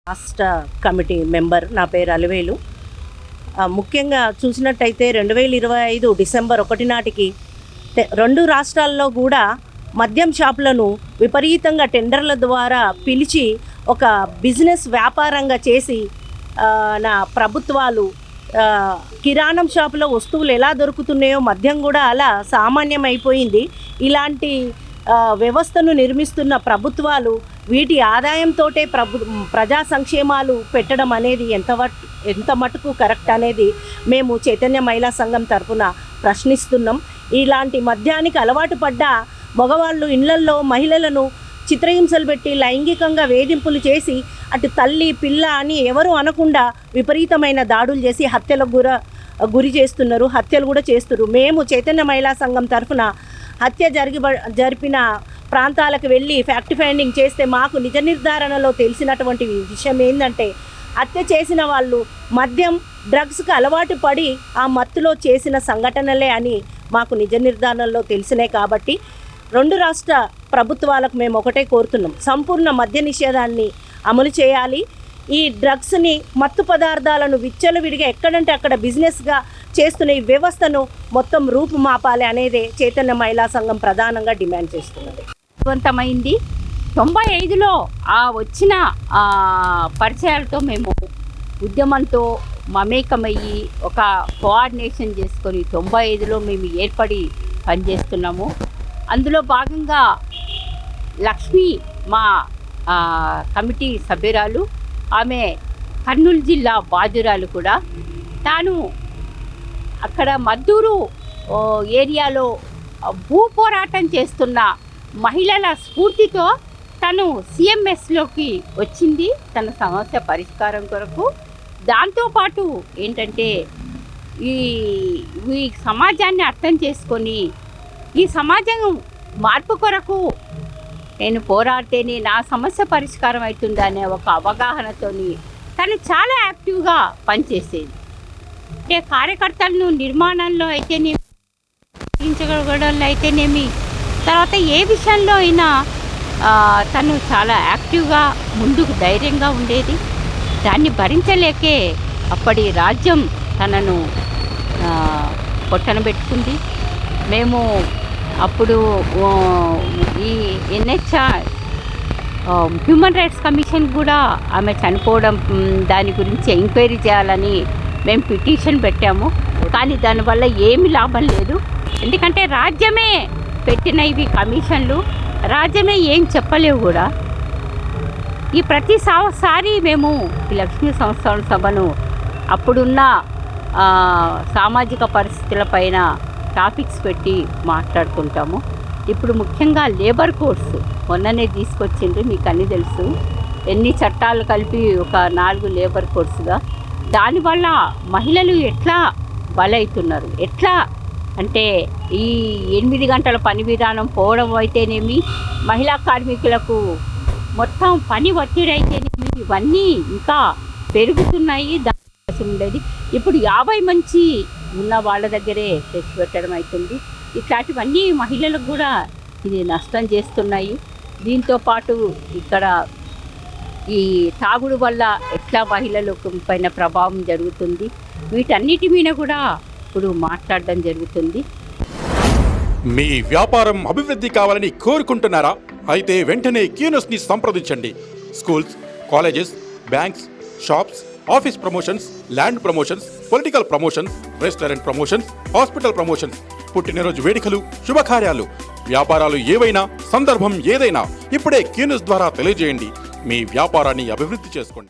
రాష్ట్ర committee member. నా పేరు అలివేలు. ముఖ్యంగా చూసినట్టయితే 2025 డిసెంబర్ 1 నాటికి రెండు రాష్ట్రాల్లో కూడా మద్యం షాపులను విపరీతంగా టెండర్ల ద్వారా పిలిచి ఒక బిజినెస్ వ్యాపారంగా చేసి నా ప్రభుత్వాలు కిరాణం షాపులో వస్తువులు ఎలా దొరుకుతున్నాయో మద్యం కూడా అలా సామాన్యమైపోయింది. ఇలాంటి వ్యవస్థను నిర్మిస్తున్న ప్రభుత్వాలు వీటి ఆదాయంతో ప్రజా సంక్షేమాలు పెట్టడం అనేది ఎంత మటుకు కరెక్ట్ అనేది మేము చైతన్య మహిళా సంఘం తరఫున ప్రశ్నిస్తున్నాం. ఇలాంటి మద్యానికి అలవాటు పడ్డ మగవాళ్ళు ఇళ్లల్లో మహిళలను చిత్రహింసలు పెట్టి లైంగికంగా వేధింపులు చేసి అటు తల్లి పిల్ల అని ఎవరు అనకుండా విపరీతమైన దాడులు చేసి హత్యలకు గురి చేస్తున్నారు, హత్యలు కూడా చేస్తున్నారు. మేము చైతన్య మహిళా సంఘం తరఫున హత్య జరిపిన ప్రాంతాలకు వెళ్ళి ఫ్యాక్ట్ ఫైండింగ్ చేస్తే మాకు నిజ నిర్ధారణలో తెలిసినటువంటి విషయం ఏంటంటే హత్య చేసిన వాళ్ళు మద్యం డ్రగ్స్కి అలవాటు పడి ఆ మత్తులో చేసిన సంఘటనలే అని మాకు నిజ నిర్ధారణలో తెలిసినాయి. కాబట్టి రెండు రాష్ట్ర ప్రభుత్వాలకు మేము ఒకటే కోరుతున్నాం, సంపూర్ణ మద్య నిషేధాన్ని అమలు చేయాలి. ఈ డ్రగ్స్ని మత్తు పదార్థాలను విచ్చలవిడిగా ఎక్కడంటే అక్కడ బిజినెస్గా చేస్తున్న ఈ వ్యవస్థను మొత్తం రూపుమాపాలి అనేదే చైతన్య మహిళా సంఘం ప్రధానంగా డిమాండ్ చేస్తున్నది. విజయవంతమైంది. 95లో వచ్చిన పరిచయాలతో మేము ఉద్యమంతో మమేకమయ్యి ఒక కోఆర్డినేషన్ చేసుకొని 95లో మేము ఏర్పడి పనిచేస్తున్నాము. అందులో భాగంగా లక్ష్మి మా కమిటీ సభ్యురాలు, ఆమె కర్నూలు జిల్లా బాధ్యురాలు కూడా. తాను అక్కడ మద్దూరు ఏరియాలో భూ పోరాటం చేస్తున్న మహిళల స్ఫూర్తితో తను సిఎంఎస్లోకి వచ్చింది తన సమస్య పరిష్కారం కొరకు. దాంతోపాటు ఏంటంటే ఈ సమాజాన్ని అర్థం చేసుకొని ఈ సమాజం మార్పు కొరకు నేను పోరాడితేనే నా సమస్య పరిష్కారం అవుతుంది అనే ఒక అవగాహనతోని తను చాలా యాక్టివ్గా పనిచేసేది. అంటే కార్యకర్తలను నిర్మాణంలో అయితేనేమి, తగ్గించగలగడంలో అయితేనేమి, తర్వాత ఏ విషయంలో అయినా తను చాలా యాక్టివ్గా ముందుకు ధైర్యంగా ఉండేది. దాన్ని భరించలేకే అప్పటి రాజ్యం తనను పొట్టనబెట్టుకుంది. మేము అప్పుడు ఈ హ్యూమన్ రైట్స్ కమిషన్ కూడా ఆమె చనిపోవడం దాని గురించి ఎంక్వైరీ చేయాలని మేము పిటిషన్ పెట్టాము. కానీ దానివల్ల ఏమి లాభం లేదు. ఎందుకంటే రాజ్యమే పెట్టిన ఇవి కమిషన్లు, రాజ్యమే ఏం చెప్పలేవు కూడా. ఈ ప్రతిసారి మేము ఈ లక్ష్మీ సంస్థాన సభను అప్పుడున్న సామాజిక పరిస్థితులపైన టాపిక్స్ పెట్టి మాట్లాడుకుంటాము. ఇప్పుడు ముఖ్యంగా లేబర్ కోడ్స్ మొన్ననే తీసుకొచ్చిండ్రు, మీకు అన్నీ తెలుసు. ఎన్ని చట్టాలు కలిపి ఒక 4 లేబర్ కోడ్స్గా. దానివల్ల మహిళలు ఎట్లా బలవుతున్నారు, ఎట్లా అంటే ఈ 8 గంటల పని విధానం పోవడం అయితేనేమి, మహిళా కార్మికులకు మొత్తం పని ఒత్తిడి అయితేనేమి, ఇవన్నీ ఇంకా పెరుగుతున్నాయి. దాని ఉండేది ఇప్పుడు 50 మంచి ఉన్న వాళ్ళ దగ్గరే తెచ్చి పెట్టడం అవుతుంది. ఇట్లాంటివన్నీ మహిళలకు కూడా ఇది నష్టం చేస్తున్నాయి. దీంతోపాటు ఇక్కడ ఈ తాగుడు వల్ల ఎట్లా మహిళలకు పైన ప్రభావం జరుగుతుంది, వీటన్నిటి మీద కూడా ఇప్పుడు మాట్లాడడం జరుగుతుంది. మీ వ్యాపారం అభివృద్ధి కావాలని కోరుకుంటున్నారా? అయితే వెంటనే క్యూనస్ని సంప్రదించండి. Schools, colleges, banks, shops, office promotions, land promotions, political promotions, restaurant promotions, hospital promotions, పుట్టినరోజు వేడుకలు, శుభకార్యాలు, వ్యాపారాలు ఏవైనా, సందర్భం ఏదైనా ఇప్పుడే క్యూనస్ ద్వారా తెలియజేయండి. మీ వ్యాపారాన్ని అభివృద్ధి చేసుకోండి.